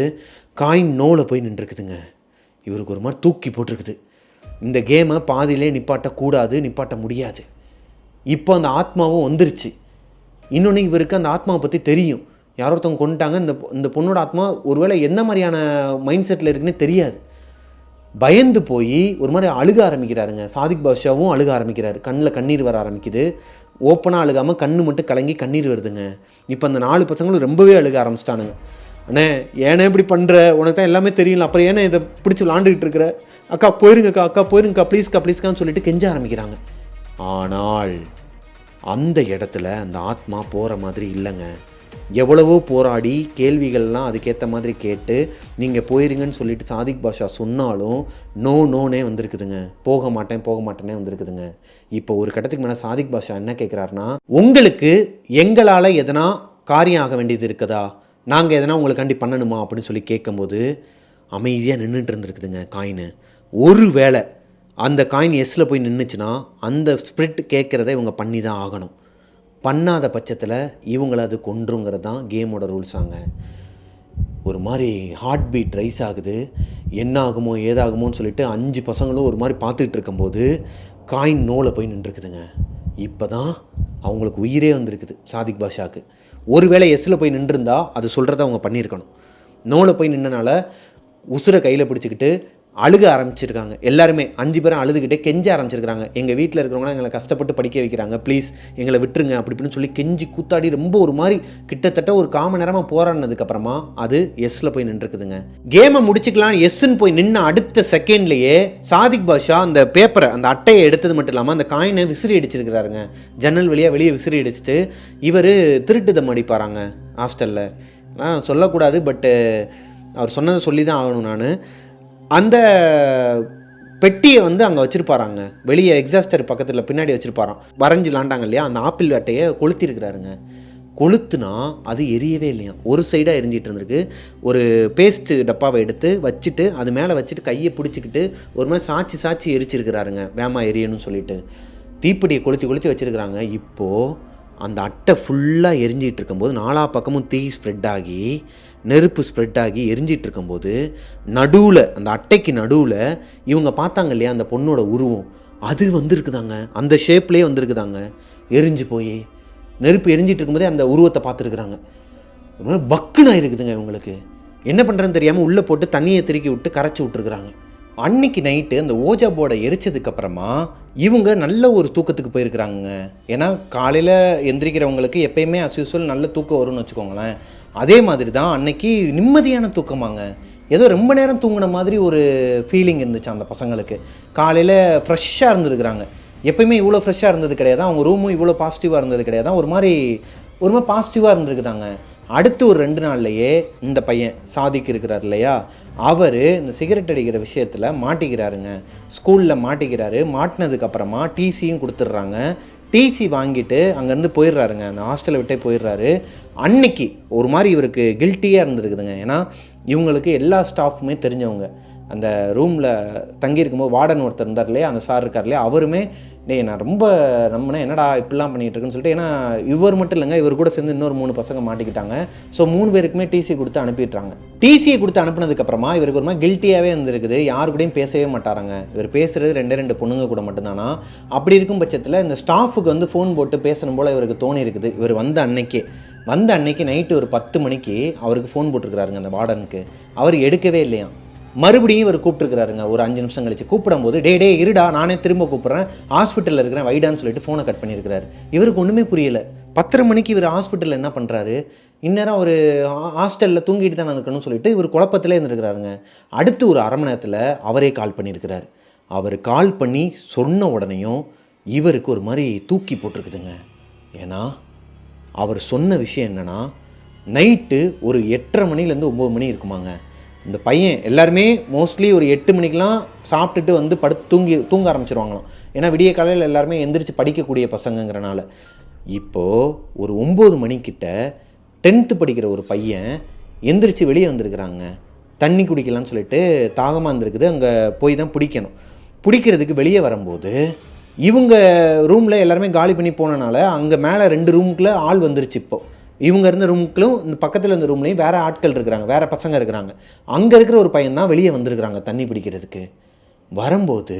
காயின் நோவில் போய் நின்றுருக்குதுங்க. இவருக்கு ஒரு மாதிரி தூக்கி போட்டிருக்குது. இந்த கேமை பாதியிலே நிப்பாட்டக்கூடாது, நிப்பாட்ட முடியாது. இப்போ அந்த ஆத்மாவும் வந்துருச்சு. இன்னொன்று இவருக்கு அந்த ஆத்மாவை பற்றி தெரியும், யாரோ ஒருத்தவங்க கொண்டுட்டாங்க, இந்த பொண்ணோட ஆத்மா ஒருவேளை என்ன மாதிரியான மைண்ட் செட்டில் இருக்குன்னு தெரியாது. பயந்து போய் ஒரு மாதிரி அழுக ஆரம்பிக்கிறாருங்க. சாதிக் பாஷாவும் அழுக ஆரம்பிக்கிறாரு, கண்ணில் கண்ணீர் வர ஆரம்பிக்குது. ஓப்பனாக அழுகாமல் கண்ணு மட்டும் கலங்கி கண்ணீர் வருதுங்க. இப்போ அந்த 4 பசங்களும் ரொம்பவே அழுக ஆரம்பிச்சிட்டானுங்க. அண்ணே ஏன்னா இப்படி பண்ணுற, உனக்கு தான் எல்லாமே தெரியல, அப்புறம் ஏன்னா இதை பிடிச்சி விளாண்டுக்கிட்டு இருக்கிற, அக்கா போயிருங்கக்கா, அக்கா போயிருங்கக்கா, ப்ளீஸ்க்கா ப்ளீஸ்க்கான்னு சொல்லிட்டு கெஞ்ச ஆரம்பிக்கிறாங்க. ஆனால் அந்த இடத்துல அந்த ஆத்மா போகிற மாதிரி இல்லைங்க. எவ்வளவோ போராடி கேள்விகள்லாம் அதுக்கேற்ற மாதிரி கேட்டு நீங்கள் போயிருங்கன்னு சொல்லிட்டு சாதிக் பாஷா சொன்னாலும் நோனே வந்திருக்குதுங்க. போக மாட்டேனே வந்திருக்குதுங்க. இப்போ ஒரு கட்டத்துக்கு மேலே சாதிக் பாஷா என்ன கேட்குறாருன்னா, உங்களுக்கு எங்களால் எதனா காரியம் ஆக வேண்டியது இருக்குதா, நாங்கள் எதனா உங்களுக்காண்டி பண்ணணுமா அப்படின்னு சொல்லி கேட்கும்போது அமைதியாக நின்றுட்டு இருந்துருக்குதுங்க காயின். ஒரு வேளை அந்த காயின் எஸ்ஸில் போய் நின்றுச்சுன்னா அந்த ஸ்பிரிட் கேட்குறத இவங்க பண்ணி தான் ஆகணும். பண்ணாத பட்சத்தில் இவங்கள அது கொன்றுங்கிறது தான் கேமோட ரூல்ஸாங்க. ஒரு மாதிரி ஹார்ட் பீட் ரைஸ் ஆகுது, என்ன ஆகுமோ ஏதாகுமோன்னு சொல்லிட்டு 5 பசங்களும் ஒரு மாதிரி பார்த்துக்கிட்டு இருக்கும்போது காயின் நோவில் போய் நின்றுருக்குதுங்க. இப்போ தான் அவங்களுக்கு உயிரே வந்திருக்குது சாதிக் பாஷாவுக்கு. ஒருவேளை எஸ்ஸில் போய் நின்றுருந்தா அது சொல்கிறத அவங்க பண்ணியிருக்கணும். நோவில் போய் நின்றனால உசுரை கையில் பிடிச்சிக்கிட்டு அழுக ஆரம்பிச்சிருக்காங்க. எல்லாருமே 5 பேரும் அழுதுகிட்டே கெஞ்ச ஆரம்பிச்சிருக்காங்க. எங்கள் வீட்டில் இருக்கிறவங்களாம் எங்களை கஷ்டப்பட்டு படிக்க வைக்கிறாங்க, ப்ளீஸ் எங்களை விட்டுருங்க அப்படி இப்படின்னு சொல்லி கெஞ்சி கூத்தாடி ரொம்ப ஒரு மாதிரி கிட்டத்தட்ட ஒரு 1/4 மணி நேரமாக போராடினதுக்கப்புறமா அது எஸ்ஸில் போய் நின்றுருக்குதுங்க. கேமை முடிச்சுக்கலாம் எஸ்ன்னு போய் நின்று அடுத்த செகண்ட்லேயே சாதிக் பாஷா அந்த பேப்பரை, அந்த அட்டையை எடுத்தது மட்டும் இல்லாமல் அந்த காயினை விசிறி அடிச்சிருக்கிறாருங்க. ஜன்னல் வழியாக வெளியே விசிறி அடிச்சுட்டு இவர் திருட்டுதம் அடிப்பாராங்க ஹாஸ்டலில். சொல்லக்கூடாது, பட்டு அவர் சொன்னதை சொல்லி தான் ஆகணும். நான் அந்த பெட்டியை வந்து அங்கே வச்சுருப்பாராங்க, வெளியே எக்ஸாஸ்டர் பக்கத்தில் பின்னாடி வச்சுருப்பாராம். வரைஞ்சி லாண்டாங்க இல்லையா, அந்த ஆப்பிள் வேட்டையை கொளுத்திருக்கிறாருங்க. கொளுத்துனா அது எரியவே இல்லையா, ஒரு சைடாக எரிஞ்சிட்டு இருந்திருக்கு. ஒரு பேஸ்ட்டு டப்பாவை எடுத்து வச்சுட்டு அது மேலே வச்சுட்டு கையை பிடிச்சிக்கிட்டு ஒரு மாதிரி சாட்சி எரிச்சிருக்கிறாருங்க, வேமா எரியணும்னு சொல்லிட்டு. தீப்பெட்டியை கொளுத்தி வச்சுருக்கிறாங்க. இப்போது அந்த அட்டை ஃபுல்லாக எரிஞ்சிகிட்டு இருக்கும்போது 4 பக்கமும் தீ ஸ்ப்ரெட் ஆகி நெருப்பு ஸ்ப்ரெட் ஆகி எரிஞ்சிட்டு இருக்கும்போது நடுவில், அந்த அட்டைக்கு நடுவில் இவங்க பார்த்தாங்க இல்லையா அந்த பொண்ணோட உருவம், அது வந்திருக்குதாங்க, அந்த ஷேப்லேயே வந்திருக்குதாங்க. எரிஞ்சு போய் நெருப்பு எரிஞ்சிட்டு இருக்கும்போதே அந்த உருவத்தை பார்த்துருக்குறாங்க. ஒரு மாதிரி பக்குன்னு ஆயிருக்குதுங்க. இவங்களுக்கு என்ன பண்ணுறதுன்னு தெரியாமல் உள்ளே போட்டு தண்ணியை திருக்கி விட்டு கரைச்சி விட்டுருக்குறாங்க. அன்னைக்கு நைட்டு அந்த ஓஜா போர்டை எரிச்சதுக்கப்புறமா இவங்க நல்ல ஒரு தூக்கத்துக்கு போயிருக்கிறாங்க. ஏன்னா காலையில் எந்திரிக்கிறவங்களுக்கு எப்பயுமே அஸ்யூஸ்வல் நல்ல தூக்கம் வரும்னு வச்சுக்கோங்களேன். அதே மாதிரி தான் அன்னைக்கு நிம்மதியான தூக்கமாங்க. ஏதோ ரொம்ப நேரம் தூங்கின மாதிரி ஒரு ஃபீலிங் இருந்துச்சு அந்த பசங்களுக்கு. காலையில் ஃப்ரெஷ்ஷாக இருந்துருக்குறாங்க. எப்பயுமே இவ்வளோ ஃப்ரெஷ்ஷாக இருந்தது கிடையாது, அவங்க ரூமும் இவ்வளோ பாசிட்டிவாக இருந்தது கிடையாது. ஒரு மாதிரி பாசிட்டிவாக இருந்துருக்குதாங்க. அடுத்து ஒரு 2 நாள்லையே இந்த பையன் சாதிக் இருக்கிறார் இல்லையா, அவர் இந்த சிகரெட் அடிக்கிற விஷயத்தில் மாட்டிக்கிறாருங்க. ஸ்கூலில் மாட்டிக்கிறாரு. மாட்டினதுக்கப்புறமா டிசியும் கொடுத்துட்றாங்க. டிசி வாங்கிட்டு அங்கேருந்து போயிடுறாருங்க, அந்த ஹாஸ்டலை விட்டே போயிடுறாரு. அன்னைக்கு ஒரு மாதிரி இவருக்கு கில்ட்டியாக இருந்துருக்குதுங்க. ஏன்னா இவங்களுக்கு எல்லா ஸ்டாஃபுமே தெரிஞ்சவங்க. அந்த ரூமில் தங்கியிருக்கும்போது வார்டன் ஒருத்தர் இருந்தார் இல்லையா, அந்த சார் இருக்கார் இல்லையா, அவருமே டேய் நான் ரொம்ப நம்பினேன், என்னடா இப்படிலாம் பண்ணிகிட்டு இருக்குன்னு சொல்லிட்டு. ஏன்னா இவர் மட்டும் இல்லைங்க, இவர் கூட சேர்ந்து இன்னொரு 3 பசங்க மாட்டிக்கிட்டாங்க. ஸோ 3 பேருக்குமே டிசி கொடுத்து அனுப்பிடுறாங்க. டிசியை கொடுத்து அனுப்புனதுக்கப்புறமா இவருக்கு ஒரு மாதிரி கில்ட்டியாகவே இருந்திருக்குது. யாரு கூடயும் பேசவே மாட்டாராங்க. இவர் பேசுகிறது 2 பொண்ணுங்க கூட மட்டும்தானா. அப்படி இருக்கும் பட்சத்தில் இந்த ஸ்டாஃபுக்கு வந்து ஃபோன் போட்டு பேசணும் போல் இவருக்கு தோணி இருக்குது. இவர் வந்த அன்னைக்கு நைட்டு ஒரு 10 மணிக்கு அவருக்கு ஃபோன் போட்டிருக்கிறாருங்க அந்த வார்டனுக்கு. அவர் எடுக்கவே இல்லையா. மறுபடியும் இவர் கூப்பிட்டுருக்கிறாருங்க ஒரு 5 நிமிஷம் கழிச்சு. கூப்பிடும்போது டே இருடா நானே திரும்ப கூப்பிட்றேன், ஹாஸ்பிட்டலில் இருக்கிறேன் வைடான்னு சொல்லிட்டு ஃபோனை கட் பண்ணியிருக்கிறாரு. இவருக்கு ஒன்றுமே புரியலை. 10:30 மணிக்கு இவர் ஹாஸ்பிட்டலில் என்ன பண்ணுறாரு, இந்நேரம் ஒரு ஹாஸ்டலில் தூங்கிட்டு தான் இருக்கணும்னு சொல்லிட்டு இவர் குழப்பத்திலே இருந்துருக்கிறாருங்க. அடுத்து ஒரு 1/2 மணி நேரத்தில் அவரே கால் பண்ணியிருக்கிறார். அவர் கால் பண்ணி சொன்ன உடனேயும் இவருக்கு ஒரு மாதிரி தூக்கி போட்டிருக்குதுங்க. ஏன்னா அவர் சொன்ன விஷயம் என்னென்னா, நைட்டு ஒரு 8:30 மணிலேருந்து 9 மணி இருக்குமாங்க. இந்த பையன் எல்லாருமே மோஸ்ட்லி ஒரு 8 மணிக்கெலாம் சாப்பிட்டுட்டு வந்து தூங்க ஆரம்பிச்சிருவாங்களாம். ஏன்னா விடிய காலையில் எல்லாருமே எந்திரிச்சு படிக்கக்கூடிய பசங்கங்கிறனால. இப்போது ஒரு 9 மணிக்கிட்ட 10th படிக்கிற ஒரு பையன் எந்திரிச்சு வெளியே வந்திருக்கிறாங்க. தண்ணி குடிக்கலான்னு சொல்லிட்டு தாகமாக இருந்திருக்குது. அங்கே போய் தான் பிடிக்கிறதுக்கு வெளியே வரும்போது இவங்க ரூமில் எல்லாருமே காலி பண்ணி போனனால அங்கே மேலே 2 ரூமுக்குள்ளே ஆள் வந்துருச்சு. இப்போது இவங்க இருந்த ரூமுக்குள்ளும் இந்த பக்கத்தில் இருந்த ரூம்லேயும் வேறு ஆட்கள் இருக்கிறாங்க, வேறு பசங்க இருக்கிறாங்க. அங்கே இருக்கிற ஒரு பையன் தான் வெளியே வந்திருக்கிறாங்க தண்ணி பிடிக்கிறதுக்கு. வரும்போது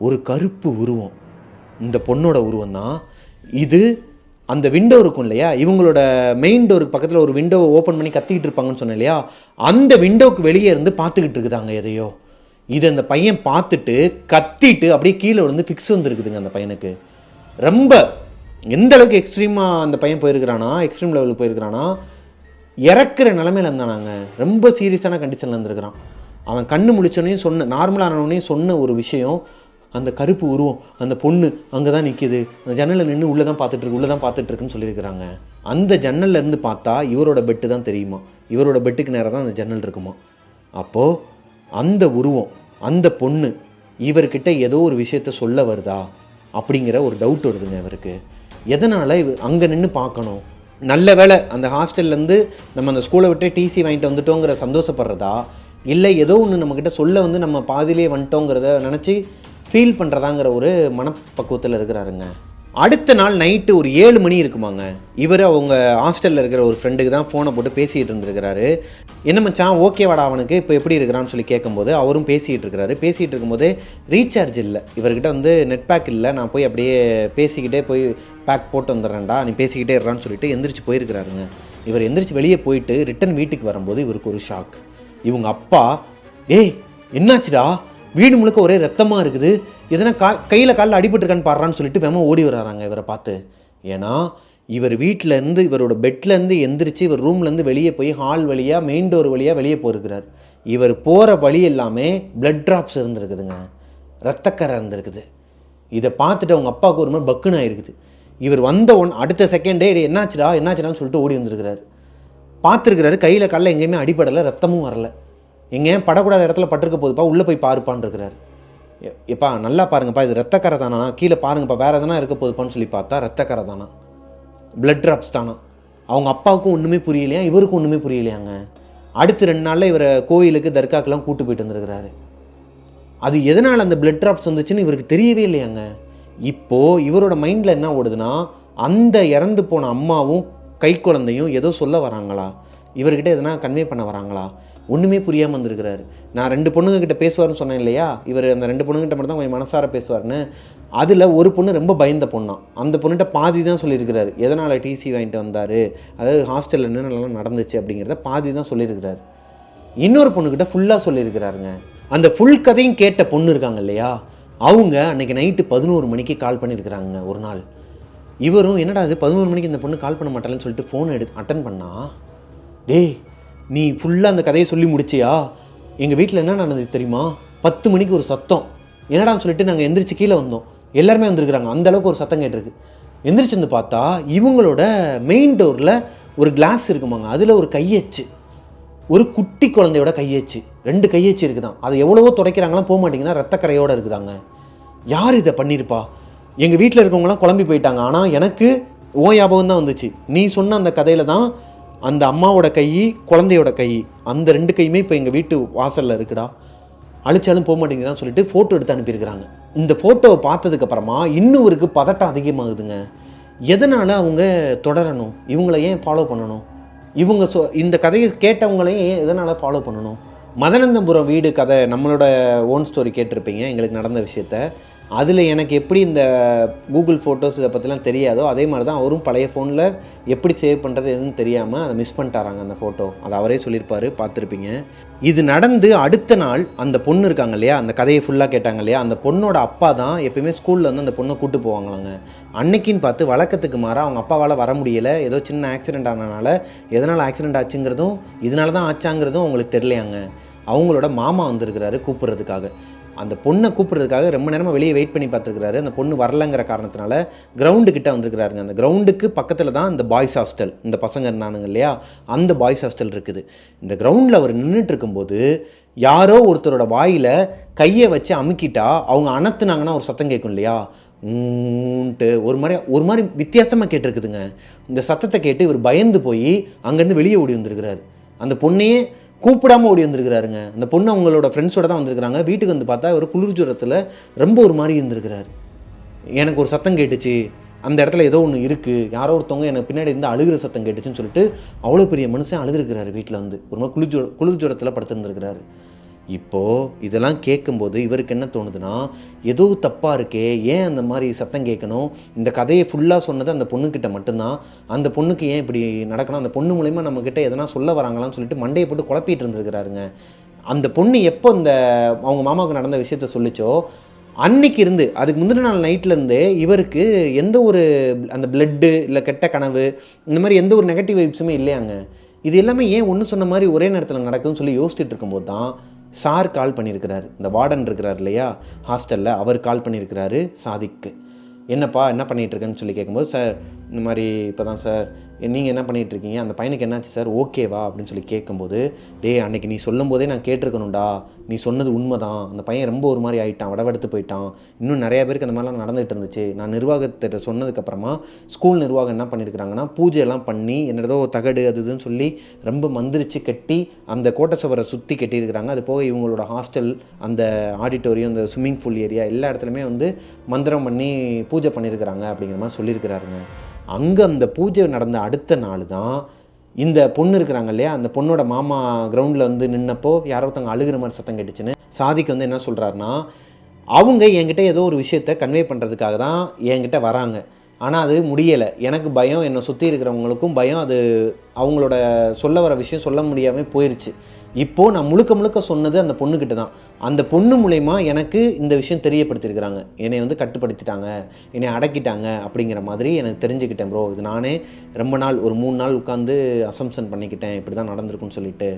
ஒரு கருப்பு உருவம், இந்த பொண்ணோட உருவம் தான் இது. அந்த விண்டோ இருக்கும் இல்லையா, இவங்களோட மெயின் டோருக்கு பக்கத்தில் ஒரு விண்டோவை ஓப்பன் பண்ணி கத்திக்கிட்டு இருப்பாங்கன்னு சொன்னேன் இல்லையா, அந்த விண்டோவுக்கு வெளியே இருந்து பார்த்துக்கிட்டு இருக்குதாங்க எதையோ. இது அந்த பையன் பார்த்துட்டு கத்திட்டு அப்படியே கீழே விழுந்து ஃபிக்ஸ் வந்துருக்குதுங்க அந்த பையனுக்கு. ரொம்ப எந்த அளவுக்கு எக்ஸ்ட்ரீமாக அந்த பையன் போயிருக்கிறானா, எக்ஸ்ட்ரீம் லெவலுக்கு போயிருக்கிறானா, இறக்குற நிலமையில இருந்தானாங்க. ரொம்ப சீரியஸான கண்டிஷனில் இருந்திருக்கிறான். அவன் கண்ணு முழிச்சோனையும் நார்மலானவனையும் சொன்ன ஒரு விஷயம், அந்த கருப்பு உருவம் அந்த பொண்ணு அங்கே தான் நிற்கிது, அந்த ஜன்னலில் நின்று உள்ளே தான் பார்த்துட்ருக்குன்னு சொல்லியிருக்கிறாங்க. அந்த ஜன்னலில் இருந்து பார்த்தா இவரோட பெட்டு தான் தெரியுமா, இவரோட பெட்டுக்கு நேராக தான் அந்த ஜன்னல் இருக்குமா. அப்போது அந்த உருவம் அந்த பொண்ணு இவர்கிட்ட ஏதோ ஒரு விஷயத்த சொல்ல வருதா அப்படிங்கிற ஒரு டவுட் வருதுங்க இவருக்கு. எதனால் அங்கே நின்று பார்க்கணும், நல்ல வேளை அந்த ஹாஸ்டல்லேருந்து நம்ம அந்த ஸ்கூலை விட்டு டிசி வாங்கிட்டு வந்துட்டோங்கிற சந்தோஷப்படுறதா, இல்லை ஏதோ ஒன்று நம்மக்கிட்ட சொல்ல வந்து நம்ம பாதியிலே வந்துட்டோங்கிறத நினச்சி ஃபீல் பண்ணுறதாங்கிற ஒரு மனப்பக்குவத்தில் இருக்கிறாருங்க. அடுத்த நாள் நைட்டு ஒரு 7 மணி இருக்குமாங்க. இவர் அவங்க ஹாஸ்டலில் இருக்கிற ஒரு ஃப்ரெண்டுக்கு தான் ஃபோனை போட்டு பேசிகிட்டு இருந்திருக்கிறாரு. என்ன மச்சான் ஓகேவாடா அவனுக்கு இப்போ எப்படி இருக்கிறான்னு சொல்லி கேட்கும்போது அவரும் பேசிகிட்டு இருக்கிறாரு. பேசிகிட்டு இருக்கும்போதே ரீசார்ஜ் இல்லை இவர்கிட்ட, வந்து நெட் பேக் இல்லை, நான் போய் அப்படியே பேசிக்கிட்டே போய் பேக் போட்டு வந்துடுறேன்டா, நீ பேசிக்கிட்டே இருறான்னு சொல்லிட்டு எந்திரிச்சு போயிருக்கிறாருங்க. இவர் எந்திரிச்சு வெளியே போயிட்டு ரிட்டன் வீட்டுக்கு வரும்போது இவருக்கு ஒரு ஷாக். இவங்க அப்பா என்னாச்சுடா, வீடு முழுக்க ஒரே ரத்தமாக இருக்குது, எதனா கையில் காலில் அடிபட்டுருக்கான்னு பாடுறான்னு சொல்லிட்டு வேமா ஓடி வராங்க இவரை பார்த்து. ஏன்னா இவர் வீட்டிலேருந்து இவரோட பெட்லேருந்து எந்திரிச்சு இவர் ரூம்லேருந்து வெளியே போய் ஹால் வழியாக மெயின் டோர் வழியாக வெளியே போயிருக்கிறார். இவர் போகிற வழி எல்லாமே பிளட் ட்ராப்ஸ் இருந்திருக்குதுங்க, ரத்தக்கரை இருந்திருக்குது. இதை பார்த்துட்டு அவங்க அப்பாவுக்கு ஒரு மாதிரி பக்குன்னு ஆகிருக்குது. இவர் வந்த அடுத்த செகண்டே என்னாச்சுடான்னு சொல்லிட்டு ஓடி வந்திருக்கிறார். பார்த்துருக்கிறாரு, கையில் காலில் எங்கேயுமே அடிபடலை, ரத்தமும் வரலை. எங்கேயும் படக்கூடாத இடத்துல பட்டிருக்க போதுப்பா, உள்ளே போய் பாருப்பான்னு இருக்கிறார். எப்பா நல்லா பாருங்கப்பா, இது ரத்தக்கரை தானா, கீழே பாருங்கப்பா, வேறு எதனா இருக்க போதுப்பான்னு சொல்லி பார்த்தா ரத்தக்கரை தானா, பிளட் ட்ராப்ஸ் தானா. அவங்க அப்பாவுக்கும் ஒன்றுமே புரியலையா, இவருக்கும் ஒன்றுமே புரியலையாங்க. அடுத்து 2 நாளில் இவரை கோயிலுக்கு தர்காக்கெல்லாம் கூட்டு போயிட்டு வந்துருக்கிறாரு. அது எதனால் அந்த பிளட் ட்ராப்ஸ் வந்துச்சுன்னு இவருக்கு தெரியவே இல்லையாங்க. இப்போது இவரோட மைண்டில் என்ன ஓடுதுன்னா, அந்த இறந்து போன அம்மாவும் கை குழந்தையும் ஏதோ சொல்ல வராங்களா, இவர்கிட்ட எதனா கன்வே பண்ண வராங்களா, ஒன்றுமே புரியாமல் வந்திருக்கிறாரு. நான் 2 பொண்ணுங்கக்கிட்ட பேசுவார்னு சொன்னேன் இல்லையா, இவர் அந்த 2 பொண்ணுங்கிட்ட மட்டும் தான் கொஞ்சம் மனசார பேசுவார்னு. அதில் ஒரு பொண்ணு ரொம்ப பயந்த பொண்ணான். அந்த பொண்ணுகிட்ட பாதி தான் சொல்லியிருக்கிறாரு, எதனால் டிசி வாங்கிட்டு வந்தார், அதாவது ஹாஸ்டலில் என்னென்னலாம் நடந்துச்சு அப்படிங்கிறத பாதி தான் சொல்லியிருக்கிறார். இன்னொரு பொண்ணுக்கிட்ட ஃபுல்லாக சொல்லியிருக்கிறாருங்க. அந்த ஃபுல் கதையும் கேட்ட பொண்ணு இருக்காங்க இல்லையா, அவங்க அன்றைக்கி நைட்டு 11 மணிக்கு கால் பண்ணியிருக்கிறாங்க ஒரு நாள். இவரும் என்னடா அது 11 மணிக்கு இந்த பொண்ணு கால் பண்ண மாட்டாளன்னு சொல்லிட்டு ஃபோனை அட்டன் பண்ணால், நீ ஃபுல்லாக அந்த கதையை சொல்லி முடிச்சியா, எங்கள் வீட்டில் என்ன நடந்தது தெரியுமா, 10 மணிக்கு ஒரு சத்தம், என்னடான்னு சொல்லிட்டு நாங்கள் எந்திரிச்சு கீழே வந்தோம், எல்லாருமே வந்திருக்கிறாங்க, அந்தளவுக்கு ஒரு சத்தம் கேட்டிருக்கு. எந்திரிச்சு வந்து பார்த்தா இவங்களோட மெயின் டோரில் ஒரு கிளாஸ் இருக்குமாங்க, அதில் ஒரு கையச்சு, ஒரு குட்டி குழந்தையோட கையச்சு, 2 கையச்சு இருக்குதான். அதை எவ்வளவோ துடைக்கிறாங்களாம், போக மாட்டேங்குதா, ரத்தக்கரையோடு இருக்குதாங்க. யார் இதை பண்ணியிருப்பா, எங்கள் வீட்டில் இருக்கவங்களாம் குழம்பி போயிட்டாங்க. ஆனால் எனக்கு ஞாபகம் தான் வந்துச்சு, நீ சொன்ன அந்த கதையில் தான் அந்த அம்மாவோட கை, குழந்தையோட கை, அந்த 2 கையுமே இப்போ எங்கள் வீட்டு வாசலில் இருக்குடா. அழிச்சாலும் போக மாட்டேங்கிறான்னு சொல்லிட்டு ஃபோட்டோ எடுத்து அனுப்பியிருக்கிறாங்க. இந்த ஃபோட்டோவை பார்த்ததுக்கப்புறமா இன்னும் இவருக்கு பதட்டம் அதிகமாகுதுங்க. எதனால் அவங்க தொடரணும், இவங்கள ஏன் ஃபாலோ பண்ணணும், இவங்க இந்த கதையை கேட்டவங்களையும் ஏன் எதனால் ஃபாலோ பண்ணணும். மதனந்தபுரம் வீடு கதை நம்மளோட ஓன் ஸ்டோரி கேட்டிருப்பீங்க, எங்களுக்கு நடந்த விஷயத்த. அதில் எனக்கு எப்படி இந்த கூகுள் ஃபோட்டோஸ் இதை பற்றிலாம் தெரியாதோ அதே மாதிரி தான் அவரும் பழைய ஃபோனில் எப்படி சேவ் பண்ணுறது எதுன்னு தெரியாமல் அதை மிஸ் பண்ணிட்டாராங்க அந்த ஃபோட்டோ. அதை அவரே சொல்லியிருப்பார், பார்த்துருப்பீங்க. இது நடந்து அடுத்த நாள் அந்த பொண்ணு இருக்காங்க இல்லையா, அந்த கதையை ஃபுல்லாக கேட்டாங்க இல்லையா, அந்த பொண்ணோட அப்பா தான் எப்பயுமே ஸ்கூலில் வந்து அந்த பொண்ணை கூப்பிட்டு போவாங்களாங்க. அன்னைக்குன்னு பார்த்து வழக்கத்துக்கு மாறாக அவங்க அப்பாவால் வர முடியலை, ஏதோ சின்ன ஆக்சிடெண்ட் ஆனதுனால. எதனால் ஆக்சிடெண்ட் ஆச்சுங்கிறதும் இதனால தான் ஆச்சாங்கிறதும் அவங்களுக்கு தெரியலையாங்க. அவங்களோட மாமா வந்திருக்கிறாரு கூப்பிட்றதுக்காக. அந்த பொண்ணை கூப்பிட்றதுக்காக ரொம்ப நேரமாக வெளியே வெயிட் பண்ணி பார்த்துருக்கிறாரு. அந்த பொண்ணு வரலைங்கிற காரணத்தினால கிரவுண்டுக்கிட்ட வந்திருக்கிறாருங்க. அந்த கிரவுண்டுக்கு பக்கத்தில் தான் இந்த பாய்ஸ் ஹாஸ்டல், இந்த பசங்க இருந்தானுங்க இல்லையா, அந்த பாய்ஸ் ஹாஸ்டல் இருக்குது. இந்த கிரவுண்டில் அவர் நின்றுட்டு இருக்கும்போது யாரோ ஒருத்தரோட வாயில் கையை வச்சு அமுக்கிட்டா அவங்க அணத்துனாங்கன்னா ஒரு சத்தம் கேட்கும் இல்லையா, ஊன்ட்டு ஒரு மாதிரி வித்தியாசமாக கேட்டிருக்குதுங்க. இந்த சத்தத்தை கேட்டு இவர் பயந்து போய் அங்கேருந்து வெளியே ஓடி வந்திருக்கிறாரு. அந்த பொண்ணையே கூப்பிடாமல் ஓடி வந்திருக்கிறாருங்க. அந்த பொண்ணு அவங்களோட ஃப்ரெண்ட்ஸோட தான் வந்திருக்கிறாங்க. வீட்டுக்கு வந்து பார்த்தா ஒரு குளிர் ஜுரத்தில் ரொம்ப ஒரு மாதிரி இருந்திருக்கிறாரு. எனக்கு ஒரு சத்தம் கேட்டுச்சு, அந்த இடத்துல ஏதோ ஒன்று இருக்குது, யாரோ ஒருத்தவங்க எனக்கு பின்னாடி இருந்து அழுகிற சத்தம் கேட்டுச்சுன்னு சொல்லிட்டு அவ்வளோ பெரிய மனுஷன் அழுதுருக்கிறாரு. வீட்டில் வந்து ஒரு மாதிரி குளிர் ஜுரத்தில் படுத்துருந்துருக்கிறாரு. இப்போது இதெல்லாம் கேட்கும்போது இவருக்கு என்ன தோணுதுன்னா, ஏதோ தப்பாக இருக்கே, ஏன் அந்த மாதிரி சத்தம் கேட்கணும், இந்த கதையை ஃபுல்லாக சொன்னது அந்த பொண்ணுக்கிட்ட மட்டும்தான், அந்த பொண்ணுக்கு ஏன் இப்படி நடக்கணும், அந்த பொண்ணு மூலயமா நம்மக்கிட்ட எதனா சொல்ல வராங்களான்னு சொல்லிட்டு மண்டையை போட்டு குழப்பிட்டு இருந்திருக்கிறாருங்க. அந்த பொண்ணு எப்போ இந்த அவங்க மாமாவுக்கு நடந்த விஷயத்த சொல்லிச்சோ அன்னைக்கு இருந்து அதுக்கு முந்தின நாள் நைட்லேருந்தே இவருக்கு எந்த ஒரு அந்த பிளட்டு இல்லை கெட்ட கனவு இந்த மாதிரி எந்த ஒரு நெகட்டிவ் வைப்ஸுமே இல்லையாங்க. இது எல்லாமே ஏன் ஒன்று சொன்ன மாதிரி ஒரே நேரத்தில் நடக்குதுன்னு சொல்லி யோசிச்சுட்டு இருக்கும்போது தான் சார் கால் பண்ணியிருக்கிறாரு. இந்த வார்டன் இருக்கிறார் இல்லையா ஹாஸ்டலில், அவர் கால் பண்ணியிருக்கிறாரு சாதிக்கு. என்னப்பா என்ன பண்ணிகிட்ருக்கேன்னு சொல்லி கேட்கும்போது, சார் இந்த மாதிரி இப்போ தான் சார், நீங்கள் என்ன பண்ணிகிட்ருக்கீங்க, அந்த பையனுக்கு என்னாச்சு சார், ஓகேவா அப்படின்னு சொல்லி கேட்கும்போது, அன்றைக்கி நீ சொல்லும் போதே நான் கேட்டிருக்கணும்டா, நீ சொன்னது உண்மை தான், அந்த பையன் ரொம்ப ஒரு மாதிரி ஆகிட்டான், வடவெடுத்து போயிட்டான், இன்னும் நிறையா பேருக்கு அந்த மாதிரிலாம் நடந்துகிட்டு இருந்துச்சு. நான் நிர்வாகத்திட்ட சொன்னதுக்கப்புறமா ஸ்கூல் நிர்வாகம் என்ன பண்ணியிருக்கிறாங்கன்னா பூஜையெல்லாம் பண்ணி என்னதோ தகடு அது இதுன்னு சொல்லி ரொம்ப மந்திரிச்சு கட்டி அந்த கோட்டை சுவரை சுற்றி கட்டியிருக்கிறாங்க. அது போக இவங்களோட ஹாஸ்டல், அந்த ஆடிட்டோரியம், அந்த ஸ்விம்மிங் பூல் ஏரியா எல்லா இடத்துலையுமே வந்து மந்திரம் பண்ணி பூஜை பண்ணியிருக்கிறாங்க அப்படிங்கிற மாதிரி சொல்லியிருக்கிறாருங்க. அங்கே அந்த பூஜை நடந்த அடுத்த நாள் தான் இந்த பொண்ணு இருக்கிறாங்க இல்லையா, அந்த பொண்ணோட மாமா கிரவுண்டில் வந்து நின்னப்போ யாரோ ஒருத்தவங்க அழுகிற மாதிரி சத்தம் கேட்டுச்சுன்னு சாதிக்கு வந்து என்ன சொல்கிறாருன்னா, அவங்க என்கிட்ட ஏதோ ஒரு விஷயத்தை கன்வே பண்ணுறதுக்காக தான் என்கிட்ட வராங்க, ஆனால் அது முடியலை, எனக்கு பயம், என்னை சுற்றி இருக்கிறவங்களுக்கும் பயம், அது அவங்களோட சொல்ல வர விஷயம் சொல்ல முடியாமல் போயிடுச்சு. இப்போது நான் முழுக்க சொன்னது அந்த பொண்ணுக்கிட்ட தான். அந்த பொண்ணு மூலயமா எனக்கு இந்த விஷயம் தெரியப்படுத்தியிருக்கிறாங்க, என்னை வந்து கட்டுப்படுத்திட்டாங்க, என்னை அடக்கிட்டாங்க அப்படிங்கிற மாதிரி எனக்கு தெரிஞ்சுக்கிட்டேன் ப்ரோ. இது நானே ரொம்ப நாள் ஒரு 3 நாள் உட்காந்து அசம்ஷன் பண்ணிக்கிட்டேன், இப்படி தான் நடந்திருக்குன்னு சொல்லிட்டு,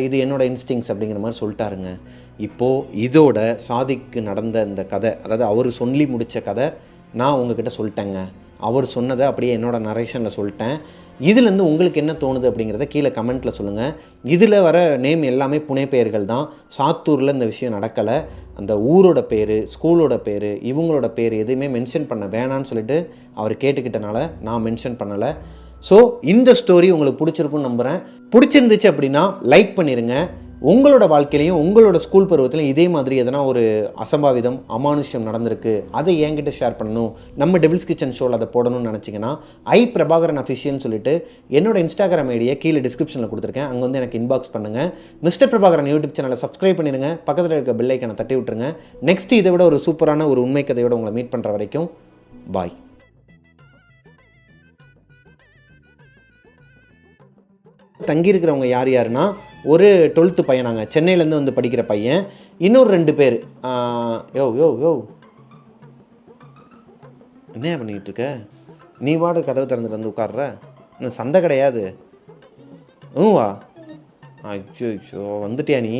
இது என்னோடய இன்ஸ்டிங்ஸ் அப்படிங்கிற மாதிரி சொல்லிட்டாருங்க. இப்போது இதோட சாதிக்கு நடந்த இந்த கதை, அதாவது அவர் சொல்லி முடித்த கதை நான் உங்ககிட்ட சொல்லிட்டேங்க. அவர் சொன்னதை அப்படியே என்னோடய நரேஷனில் சொல்லிட்டேன். இதுலேருந்து உங்களுக்கு என்ன தோணுது அப்படிங்கிறத கீழே கமெண்ட்டில் சொல்லுங்கள். இதில் வர நேம் எல்லாமே புனை பெயர்கள் தான். சாத்தூரில் இந்த விஷயம் நடக்கலை. அந்த ஊரோட பேர், ஸ்கூலோட பேர், இவங்களோட பேர் எதுவுமே மென்ஷன் பண்ண வேணான்னு சொல்லிட்டு அவர் கேட்டுக்கிட்டனால நான் மென்ஷன் பண்ணலை. ஸோ இந்த ஸ்டோரி உங்களுக்கு பிடிச்சிருக்குன்னு நம்புகிறேன். பிடிச்சிருந்துச்சு அப்படின்னா லைக் பண்ணிடுங்க. உங்களோட வாழ்க்கையிலையும் உங்களோட ஸ்கூல் பருவத்திலையும் இதே மாதிரி எதனா ஒரு அசம்பாவிதம் அமானுஷ்யம் நடந்திருக்கு, அதை என்கிட்ட ஷேர் பண்ணணும், நம்ம டெவில்ஸ் கிச்சன் ஷோவில் அதை போடணும்னு நினச்சிங்கன்னா பிரபாகரன் அஃபிஷியல்னு சொல்லிட்டு என்னோட இன்ஸ்டாகிராம் ஐடியை கீழே டிஸ்கிரிப்ஷனில் கொடுத்துருக்கேன், அங்கே வந்து எனக்கு இன்பாக்ஸ் பண்ணுங்கள். மிஸ்டர் பிரபாகரன் யூடியூப் சேனலை சப்ஸ்கிரைப் பண்ணிடுங்க, பக்கத்தில் இருக்க பெல் ஐக்கானை தட்டி விட்டுருங்க. நெக்ஸ்ட் இதை விட ஒரு சூப்பரான ஒரு உண்மை கதையோடு உங்களை மீட் பண்ணுற வரைக்கும் பாய். தங்கியிருக்கிறவங்க யார் யாருன்னா, ஒரு 12th பையனாங்க, சென்னையிலேருந்து வந்து படிக்கிற பையன், இன்னொரு 2 பேர். யோ யோ யோ என்ன பண்ணிக்கிட்டு இருக்க, நீ வாடு கதவு திறந்துட்டு வந்து உட்கார்ற, இன்னும் சந்தை கிடையாது. வா, ஐயோ வந்துட்டியா நீ.